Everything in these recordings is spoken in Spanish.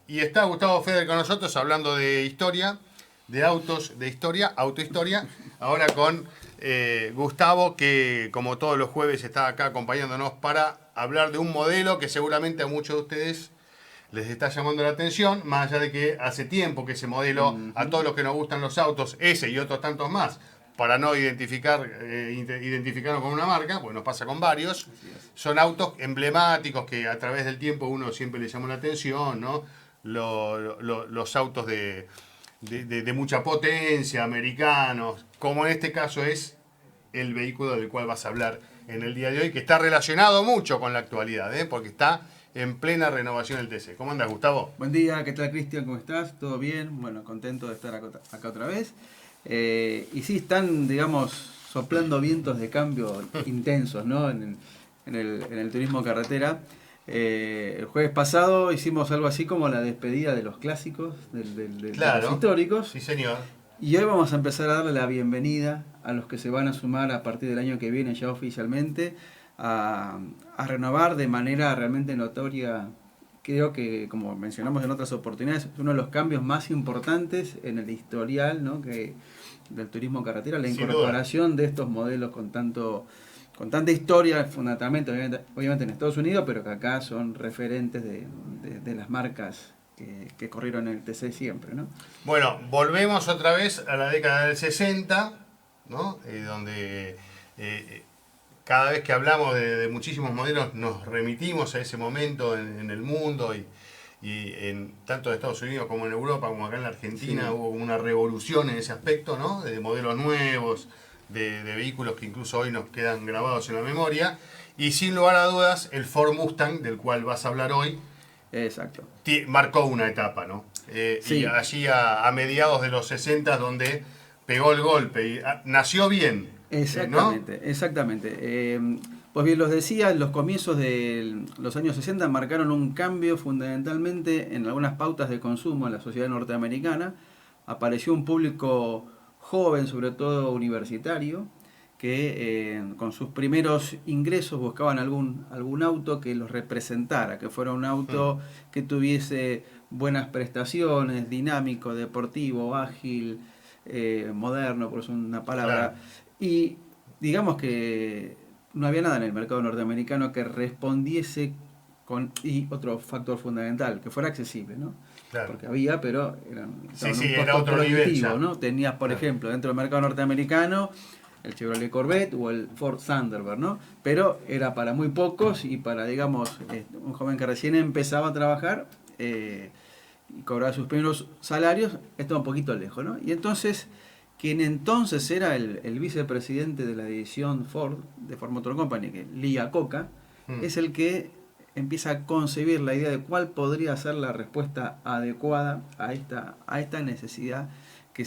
Y está Gustavo Feder con nosotros hablando de historia, de autos, de historia, autohistoria. Ahora con Gustavo, que como todos los jueves está acá acompañándonos para hablar de un modelo que seguramente a muchos de ustedes les está llamando la atención, más allá de que hace tiempo que ese modelo, a todos los que nos gustan los autos, ese y otros tantos más, para no identificarnos con una marca, pues nos pasa con varios, son autos emblemáticos que a través del tiempo uno siempre le llamó la atención, ¿no? Los autos de mucha potencia, americanos, como en este caso es el vehículo del cual vas a hablar en el día de hoy, que está relacionado mucho con la actualidad, porque está en plena renovación del TC. ¿Cómo andas, Gustavo? Buen día, ¿qué tal, Cristian? ¿Cómo estás? ¿Todo bien? Bueno, contento de estar acá otra vez. Y sí, están, digamos, soplando vientos de cambio intensos, ¿no? En el turismo carretera. El jueves pasado hicimos algo así como la despedida de los clásicos, de los históricos. Sí, señor. Y hoy vamos a empezar a darle la bienvenida a los que se van a sumar a partir del año que viene ya oficialmente a, a renovar de manera realmente notoria. Creo que, como mencionamos en otras oportunidades, es uno de los cambios más importantes en el historial, ¿no?, del turismo carretera, la incorporación de estos modelos con tanta historia, fundamentalmente, obviamente en Estados Unidos, pero que acá son referentes de las marcas que corrieron en el TC siempre, ¿no? Bueno, volvemos otra vez a la década del 60, ¿no? Donde cada vez que hablamos de muchísimos modelos nos remitimos a ese momento en el mundo y en tanto en Estados Unidos como en Europa, como acá en la Argentina, hubo una revolución en ese aspecto, ¿no? De modelos nuevos, de vehículos que incluso hoy nos quedan grabados en la memoria. Y sin lugar a dudas, el Ford Mustang, del cual vas a hablar hoy, exacto, marcó una etapa, ¿no? Sí. Y allí a mediados de los 60 donde pegó el golpe y nació bien. Exactamente, ¿No? exactamente. Pues bien, los decía, los comienzos de los años 60 marcaron un cambio fundamentalmente en algunas pautas de consumo en la sociedad norteamericana. Apareció un público joven, sobre todo universitario, que con sus primeros ingresos buscaban algún auto que los representara, que fuera un auto que tuviese buenas prestaciones, dinámico, deportivo, ágil, moderno, por eso una palabra. Claro. Y digamos que no había nada en el mercado norteamericano que respondiese y otro factor fundamental, que fuera accesible, ¿no? Claro. Porque había, pero Sí, en un era costo otro nivel ya. prohibitivo, ¿no? Tenías, por ejemplo, dentro del mercado norteamericano, el Chevrolet Corvette o el Ford Thunderbird, ¿no? Pero era para muy pocos y para, digamos, un joven que recién empezaba a trabajar y cobraba sus primeros salarios, estaba un poquito lejos, ¿no? Y entonces, quien entonces era el vicepresidente de la división Ford, de Ford Motor Company, que Lee Iacocca, es el que empieza a concebir la idea de cuál podría ser la respuesta adecuada a esta necesidad que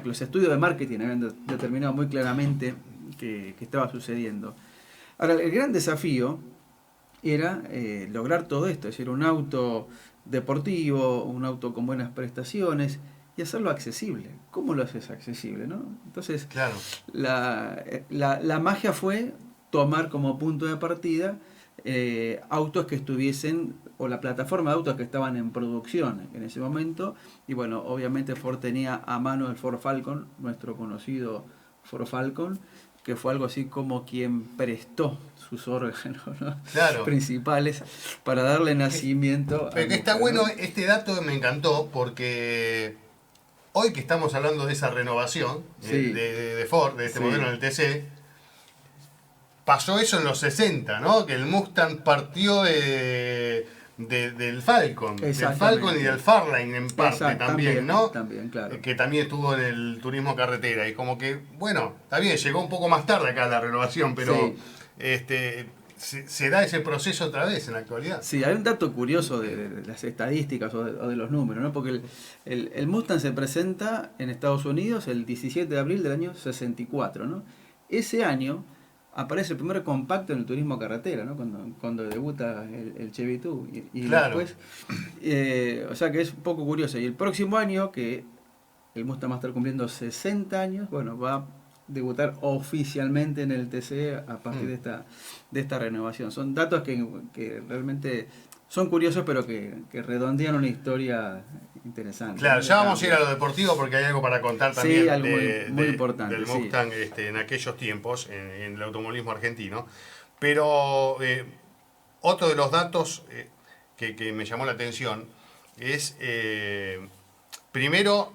los estudios de marketing habían determinado muy claramente que estaba sucediendo. Ahora, el gran desafío era lograr todo esto, es decir, un auto deportivo, un auto con buenas prestaciones y hacerlo accesible. ¿Cómo lo haces accesible, no? Entonces, claro, la magia fue tomar como punto de partida autos que estuviesen, o la plataforma de autos que estaban en producción en ese momento, y bueno, obviamente Ford tenía a mano el Ford Falcon, nuestro conocido Ford Falcon, que fue algo así como quien prestó sus órganos, ¿no?, claro, principales para darle nacimiento pero a que está Mustang, bueno, ¿no? este dato me encantó porque hoy que estamos hablando de esa renovación Sí, de Ford, de este sí. modelo en el TC, pasó eso en los 60, ¿no? Que el Mustang partió del Falcon y del Fairlane en parte también, ¿no? También, claro. Que también estuvo en el turismo carretera. Y como que, bueno, está bien, llegó un poco más tarde acá la renovación, pero Sí. se da ese proceso otra vez en la actualidad. Sí, hay un dato curioso de las estadísticas o de los números, ¿no? Porque el Mustang se presenta en Estados Unidos el 17 de abril del año 64, ¿no? Ese año aparece el primer compacto en el turismo carretera, ¿no? Cuando debuta el Chevy 2 y Claro. después, o sea que es un poco curioso. Y el próximo año, que el Mustang va a estar cumpliendo 60 años, bueno, va a debutar oficialmente en el TC a partir de esta renovación. Son datos que realmente son curiosos, pero que redondean una historia interesante. Claro, ¿no? ya vamos a ir a lo deportivo porque hay algo para contar también Sí, algo muy importante. del Mustang en aquellos tiempos, en el automovilismo argentino. Pero otro de los datos que me llamó la atención es, primero,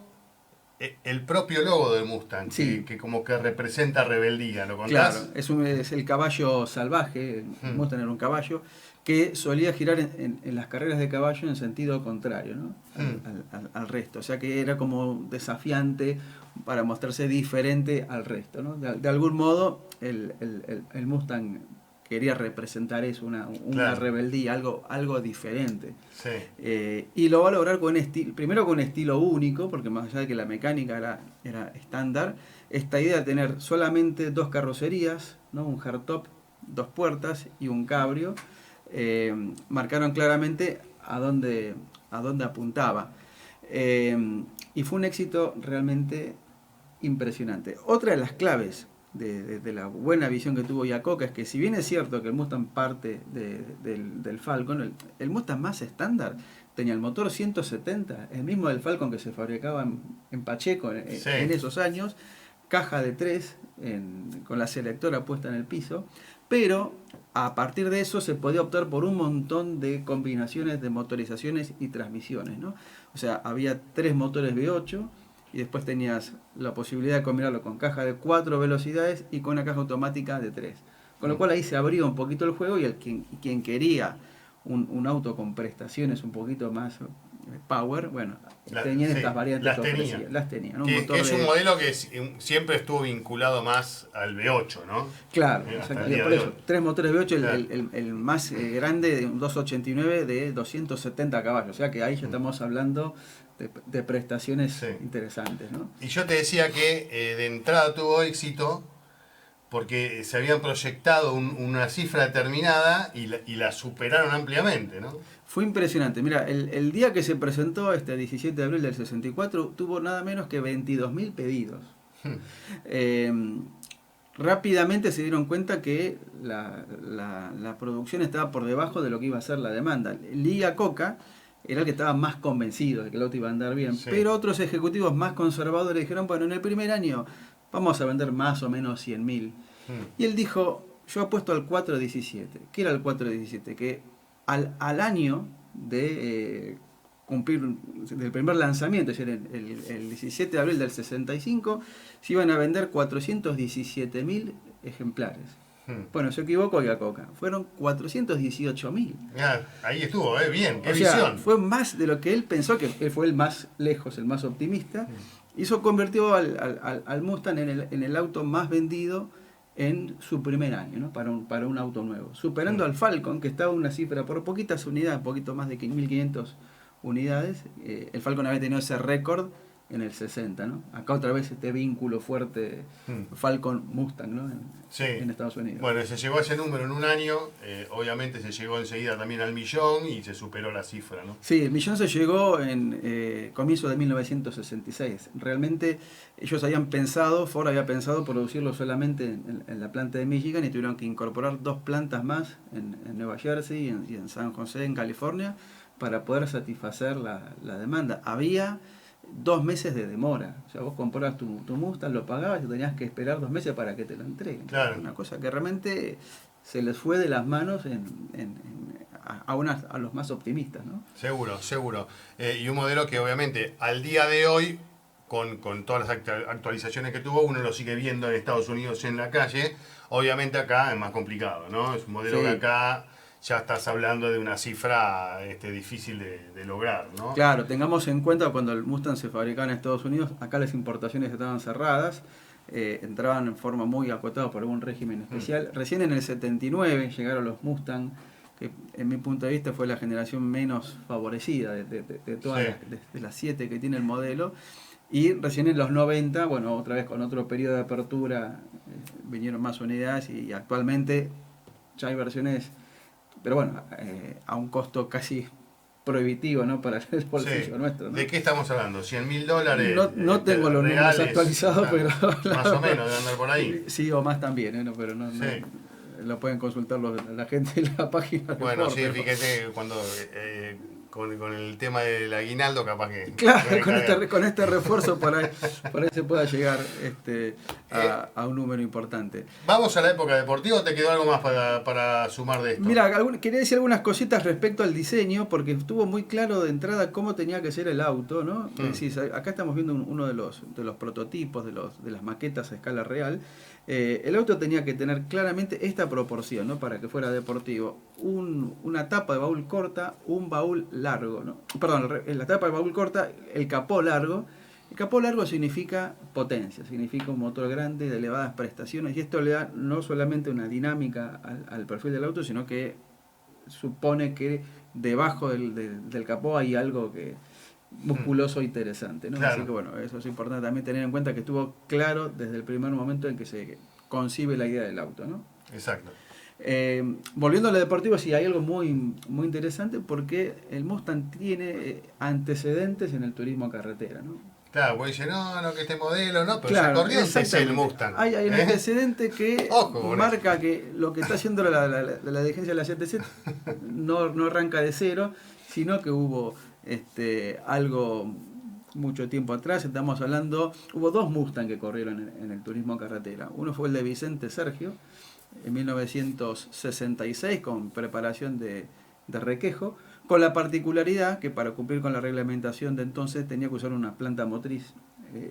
el propio logo del Mustang, Sí. que como que representa rebeldía, ¿lo Claro, contás? es el caballo salvaje, el Mustang era un caballo, que solía girar en las carreras de caballo en sentido contrario, ¿no? Al resto. O sea que era como desafiante para mostrarse diferente al resto, ¿no? De algún modo el Mustang quería representar eso, una Claro. rebeldía, algo diferente. Sí. Y lo va a lograr primero con un estilo único, porque más allá de que la mecánica era estándar, esta idea de tener solamente dos carrocerías, ¿no? Un hardtop, dos puertas y un cabrio, marcaron claramente a dónde apuntaba. Y fue un éxito realmente impresionante. Otra de las claves de la buena visión que tuvo Iacocca es que, si bien es cierto que el Mustang parte del Falcon, el Mustang más estándar tenía el motor 170, el mismo del Falcon que se fabricaba en Pacheco Sí. en esos años, caja de 3 con la selectora puesta en el piso, pero a partir de eso se podía optar por un montón de combinaciones de motorizaciones y transmisiones, ¿no? O sea, había 3 motores V8 y después tenías la posibilidad de combinarlo con caja de 4 velocidades y con una caja automática de 3. Con lo cual ahí se abría un poquito el juego, y quien quería un auto con prestaciones un poquito más power, bueno, tenían estas variantes que ofrecían. Las tenían, ¿no? Que es un modelo que siempre estuvo vinculado más al V8, ¿no? Claro, por eso, hoy. 3 motores V8, Claro. el más grande, de un 289 de 270 caballos, o sea que ahí ya estamos hablando de prestaciones interesantes, ¿no? Y yo te decía que de entrada tuvo éxito porque se habían proyectado una cifra determinada y la superaron ampliamente, ¿no? Fue impresionante. Mira, el día que se presentó, este 17 de abril del 64, tuvo nada menos que 22.000 pedidos. Rápidamente se dieron cuenta que la producción estaba por debajo de lo que iba a ser la demanda. Iacocca era el que estaba más convencido de que el auto iba a andar bien, pero otros ejecutivos más conservadores dijeron, bueno, en el primer año vamos a vender más o menos 100.000. Y él dijo, yo apuesto al 417. ¿Qué era el 417? Que al año de cumplir del primer lanzamiento, es decir, el 17 de abril del 65, se iban a vender 417.000 ejemplares. Bueno, se equivocó Iacocca, fueron 418.000. Ahí estuvo, bien, qué sea, visión. fue más de lo que él pensó, que él fue el más lejos, el más optimista. Y eso convirtió al Mustang en el auto más vendido en su primer año, ¿no? para un auto nuevo. Superando al Falcon, que estaba en una cifra por poquitas unidades, un poquito más de 1.500 unidades. El Falcon había tenido ese récord en el 60, ¿no? Acá otra vez este vínculo fuerte Falcon-Mustang, ¿no? En Estados Unidos. Bueno, se llegó a ese número en un año, obviamente se llegó enseguida también al millón y se superó la cifra, ¿no? Sí, el millón se llegó en comienzo de 1966. Realmente ellos Ford había pensado producirlo solamente en la planta de Michigan, y tuvieron que incorporar 2 plantas más en Nueva Jersey y en San José, en California, para poder satisfacer la demanda. Había 2 meses de demora. O sea, vos comprabas tu Mustang, lo pagabas y tenías que esperar 2 meses para que te lo entreguen. Claro. Una cosa que realmente se les fue de las manos a los más optimistas, ¿no? Seguro. Y un modelo que obviamente al día de hoy, con todas las actualizaciones que tuvo, uno lo sigue viendo en Estados Unidos en la calle. Obviamente acá es más complicado, ¿no? Es un modelo que acá ya estás hablando de una cifra difícil de lograr, ¿no? Claro, tengamos en cuenta cuando el Mustang se fabricaba en Estados Unidos, acá las importaciones estaban cerradas, entraban en forma muy acotada por algún régimen especial. Recién en el 79 llegaron los Mustang, que en mi punto de vista fue la generación menos favorecida de todas de las 7 que tiene el modelo. Y recién en los 90, bueno, otra vez con otro periodo de apertura, vinieron más unidades, y actualmente ya hay versiones, pero bueno, a un costo casi prohibitivo, ¿no? Para el bolsillo nuestro, ¿no? ¿De qué estamos hablando? ¿$100.000? No tengo los números actualizados, pero más o menos, de andar por ahí. Sí, o más también, ¿no? Pero lo pueden consultar la gente en la página de Bueno, Ford, sí, pero- fíjate, cuando con el tema del aguinaldo, capaz que... Claro, puede con caer. con este refuerzo por ahí se pueda llegar Eh, a un número importante. ¿Vamos a la época deportiva o te quedó algo más para sumar de esto? Mira, quería decir algunas cositas respecto al diseño, porque estuvo muy claro de entrada cómo tenía que ser el auto, ¿no? Es decir, acá estamos viendo uno de los prototipos, de las maquetas a escala real. El auto tenía que tener claramente esta proporción, ¿no? Para que fuera deportivo. Una tapa de baúl corta, un baúl largo, ¿no? Perdón, la tapa de baúl corta, el capó largo. El capó largo significa potencia, significa un motor grande de elevadas prestaciones, y esto le da no solamente una dinámica al perfil del auto, sino que supone que debajo del capó hay algo que musculoso e interesante, ¿no? Claro. Así que bueno, eso es importante también tener en cuenta, que estuvo claro desde el primer momento en que se concibe la idea del auto, ¿no? Exacto. Volviendo a lo deportivo, sí, hay algo muy, muy interesante, porque el Mustang tiene antecedentes en el turismo carretera, ¿no? Claro, pues dice, no, que este modelo, no, pero Claro, se corrió en TC el exactamente. Mustang. Hay un ¿eh? antecedente que Ojo con marca que lo que está haciendo la dirigencia de la CTC no arranca de cero, sino que hubo algo mucho tiempo atrás. Estamos hablando, hubo dos Mustang que corrieron en el turismo carretera. Uno fue el de Vicente Sergio en 1966, con preparación de requejo, con la particularidad que para cumplir con la reglamentación de entonces tenía que usar una planta motriz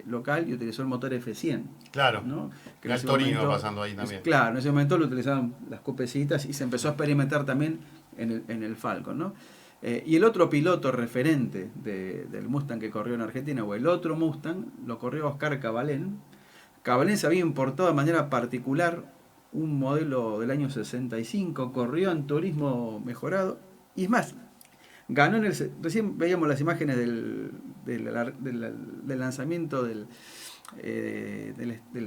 local, y utilizó el motor F100. Claro. ¿no? Que El Torino pasando ahí también. Claro, en ese momento lo utilizaban las cupecitas, y se empezó a experimentar también en el Falcon, ¿no? Y el otro piloto referente del Mustang que corrió en Argentina, o el otro Mustang, lo corrió Oscar Cabalén. Cabalén se había importado de manera particular un modelo del año 65, corrió en turismo mejorado, y es más, ganó recién veíamos las imágenes del lanzamiento del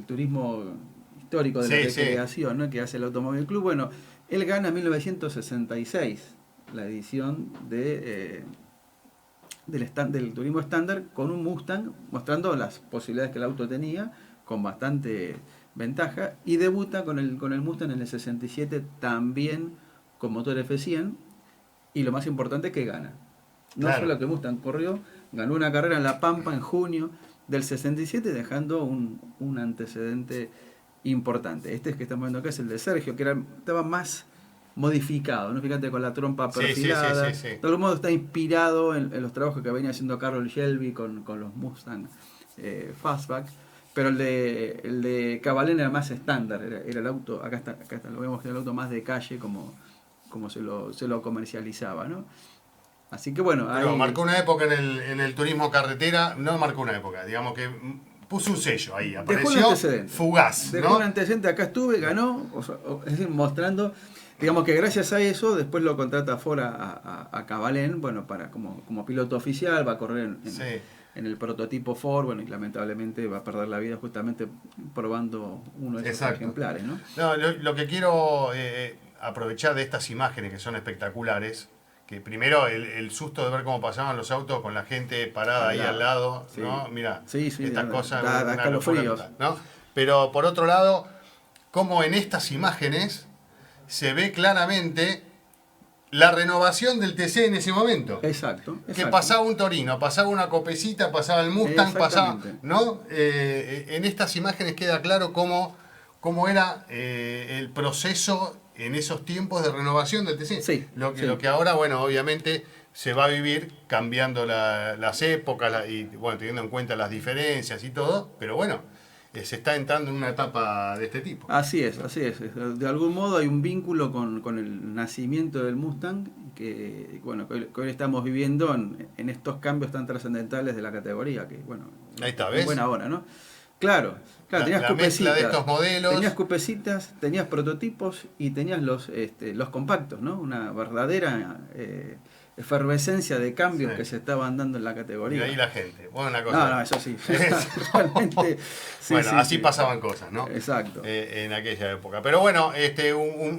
turismo histórico, de la recreación, ¿no? Que hace el Automóvil Club. Bueno, él gana en 1966 la edición del turismo estándar con un Mustang, mostrando las posibilidades que el auto tenía, con bastante ventaja, y debuta con el Mustang en el 67, también con motor F100, y lo más importante es que gana. No Claro. solo que Mustang corrió, ganó una carrera en La Pampa en junio del 67, dejando un antecedente importante. Este que estamos viendo acá es el de Sergio, que estaba más modificado, ¿no? Fíjate, con la trompa perfilada. Sí. De algún modo está inspirado en los trabajos que venía haciendo Carroll Shelby con los Mustang Fastback. Pero el de Cabalén era más estándar, era el auto, acá está, lo vemos, el auto más de calle, como se lo comercializaba, ¿no? Así que bueno, Pero marcó una época en el turismo carretera, no marcó una época, digamos que puso un sello ahí, dejó un apareció antecedente. fugaz, Dejó ¿no? un antecedente, acá estuve, ganó, es decir, mostrando, digamos que gracias a eso, después lo contrata Ford a Cabalén, bueno, como piloto oficial, va a correr en el prototipo Ford, bueno, y lamentablemente va a perder la vida justamente probando uno de esos ejemplares, ¿no? No, lo que quiero aprovechar de estas imágenes que son espectaculares, que primero el susto de ver cómo pasaban los autos con la gente parada ahí al lado, sí. ¿no? Mira, Sí, estas cosas, da una escalofríos. locura total, ¿no? Pero por otro lado, como en estas imágenes se ve claramente la renovación del TC en ese momento. Exacto. Que pasaba un Torino, pasaba una copecita, pasaba el Mustang, pasaba, ¿no? En estas imágenes queda claro cómo era el proceso en esos tiempos de renovación del TC. Sí, Lo que ahora, bueno, obviamente se va a vivir cambiando las épocas y, bueno, teniendo en cuenta las diferencias y todo, pero bueno, se está entrando en una etapa de este tipo. Así es. De algún modo hay un vínculo con el nacimiento del Mustang que hoy estamos viviendo en estos cambios tan trascendentales de la categoría, que bueno, ahí está, ¿ves? Buena hora, ¿no? Claro, tenías la mezcla de estos modelos. Tenías cupecitas, tenías prototipos y tenías los compactos, ¿no? Una verdadera efervescencia de cambios que se estaban dando en la categoría. Y ahí la gente. Bueno, una cosa. No, eso sí. Realmente. Bueno, así pasaban cosas, ¿no? Exacto. En aquella época. Pero bueno,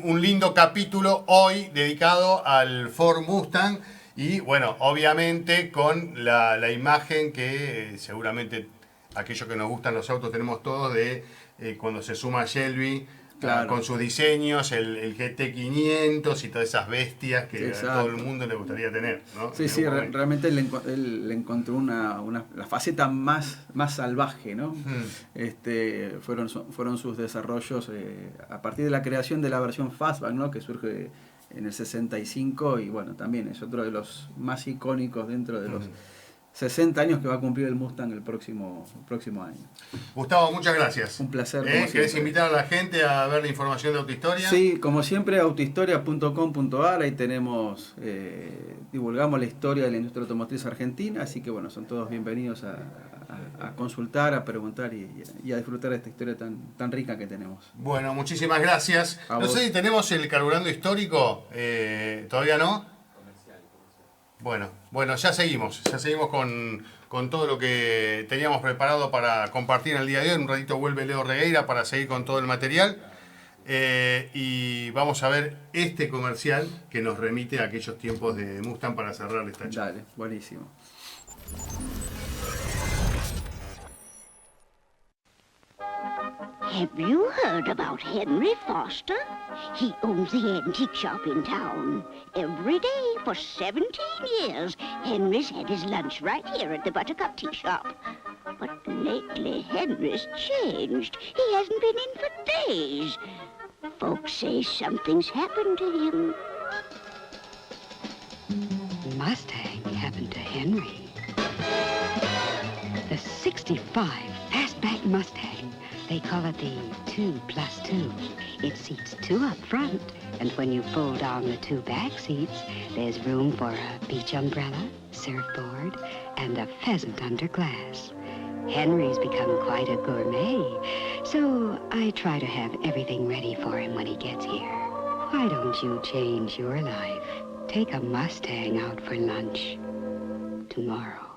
un lindo capítulo hoy dedicado al Ford Mustang. Y bueno, obviamente con la imagen que seguramente aquellos que nos gustan los autos tenemos todos de cuando se suma Shelby Claro. con sus diseños, el GT500 y todas esas bestias que Exacto. a todo el mundo le gustaría tener, ¿no? Sí, En sí, algún momento. realmente él le encontró la faceta más salvaje, ¿no? Fueron sus desarrollos a partir de la creación de la versión Fastback, ¿no? Que surge en el 65 y bueno, también es otro de los más icónicos dentro de los 60 años que va a cumplir el Mustang el próximo año. Gustavo, muchas gracias. Un placer, como ¿Querés siempre. invitar a la gente a ver la información de Autohistoria? Sí, como siempre, autohistoria.com.ar, ahí tenemos, divulgamos la historia de la industria automotriz argentina, así que bueno, son todos bienvenidos a consultar, a preguntar y a disfrutar de esta historia tan rica que tenemos. Bueno, muchísimas gracias. A No vos. sé si tenemos el carburando histórico, ¿todavía no? Bueno, ya seguimos con todo lo que teníamos preparado para compartir en el día de hoy. En un ratito vuelve Leo Regueira para seguir con todo el material. Y vamos a ver este comercial que nos remite a aquellos tiempos de Mustang para cerrar esta charla. Dale, buenísimo. Have you heard about Henry Foster? He owns the antique shop in town. Every day for 17 years, Henry's had his lunch right here at the Buttercup Tea Shop. But lately, Henry's changed. He hasn't been in for days. Folks say something's happened to him. Mustang happened to Henry. The 65 Fastback Mustang. They call it the 2+2. It seats 2 up front, and when you fold down the 2 back seats, there's room for a beach umbrella, surfboard, and a pheasant under glass. Henry's become quite a gourmet, so I try to have everything ready for him when he gets here. Why don't you change your life? Take a Mustang out for lunch tomorrow.